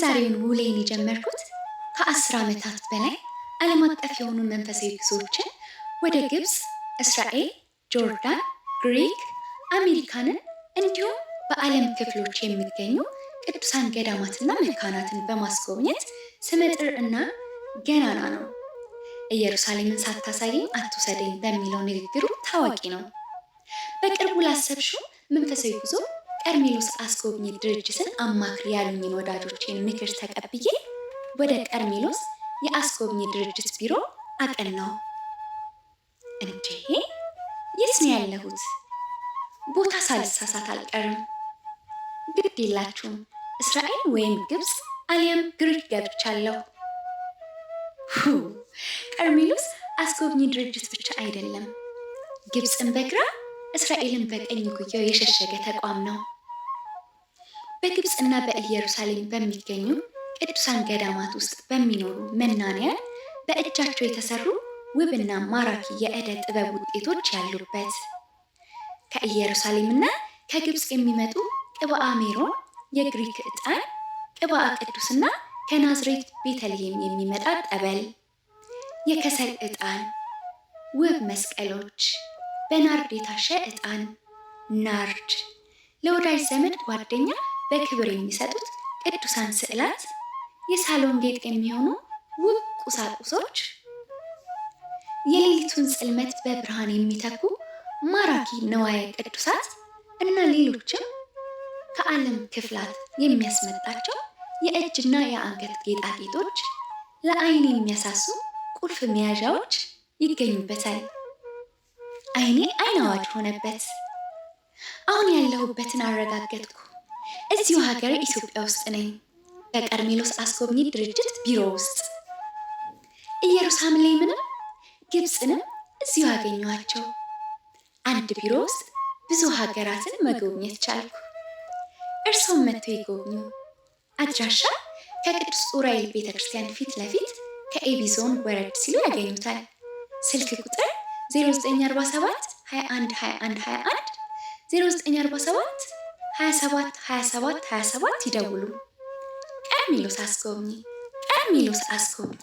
የዛሬውን ውሌን የጀመርኩት ከ10 ዓመታት በላይ ዓለም አቀፍ የሆኑ መንፈሳዊ ጉዞዎችን ወደ ግብፅ፣ እስራኤል፣ ጆርዳን፣ ግሪክ፣ አሜሪካንን እንዲሁም በዓለም ክፍሎች የሚገኙ ቅዱሳን ገዳማትና መካናትን በማስጎብኘት ስመጥር እና ገናና ነው። ኢየሩሳሌምን ሳታሳየኝ አትውሰደኝ በሚለው ንግግሩ ታዋቂ ነው። በቅርቡ ላሰብሽው መንፈሳዊ ጉዞ ቀርሜሎስ አስጎብኚ ድርጅትን አማክሪ ያሉኝን ወዳጆቼን ምክር ተቀብዬ ወደ ቀርሜሎስ የአስጎብኚ ድርጅት ቢሮ አቀናው። እንዴ የት ነው ያለሁት? ቦታ ሳልሳሳት አልቀርም። ግድ የላችሁም፣ እስራኤል ወይም ግብፅ አሊያም ግሪክ ገብቻለሁ። ቀርሜሎስ አስጎብኚ ድርጅት ብቻ አይደለም፣ ግብፅን በግራ እስራኤልን በቀኝ ጉያው የሸሸገ ተቋም ነው። በግብፅና በኢየሩሳሌም በሚገኙ ቅዱሳን ገዳማት ውስጥ በሚኖሩ መናንያን በእጃቸው የተሰሩ ውብና ማራኪ የዕደ ጥበብ ውጤቶች ያሉበት፣ ከኢየሩሳሌምና ከግብፅ የሚመጡ ቅብአ ሜሮን፣ የግሪክ ዕጣን፣ ቅብአ ቅዱስና ከናዝሬት ቤተልሔም የሚመጣ ጠበል፣ የከሰል ዕጣን፣ ውብ መስቀሎች፣ በናርድ የታሸ ዕጣን፣ ናርድ፣ ለወዳጅ ዘመድ ጓደኛ በክብር የሚሰጡት ቅዱሳን ስዕላት፣ የሳሎን ጌጥ የሚሆኑ ውብ ቁሳቁሶች፣ የሌሊቱን ጽልመት በብርሃን የሚተኩ ማራኪ ንዋየ ቅዱሳት እና ሌሎችም ከዓለም ክፍላት የሚያስመጣቸው የእጅና የአንገት ጌጣጌጦች፣ ለዓይን የሚያሳሱ ቁልፍ መያዣዎች ይገኙበታል። ዓይኔ ዓይን አዋጅ ሆነበት። አሁን ያለሁበትን አረጋገጥኩ። እዚሁ ሀገር ኢትዮጵያ ውስጥ ነኝ፣ በቀርሜሎስ አስጎብኚ ድርጅት ቢሮ ውስጥ። ኢየሩሳሌምንም ግብፅንም እዚሁ አገኘኋቸው። አንድ ቢሮ ውስጥ ብዙ ሀገራትን መጎብኘት ቻልኩ። እርሶም መጥተው ይጎብኙ። አድራሻ ከቅዱስ ዑራኤል ቤተክርስቲያን ፊት ለፊት ከኤቢ ዞን ወረድ ሲሉ ያገኙታል። ስልክ ቁጥር 0947 21 21 21 0947 27 27 27 ይደውሉ። ቀርሜሎስ አስጎብኚ፣ ቀርሜሎስ አስጎብኚ።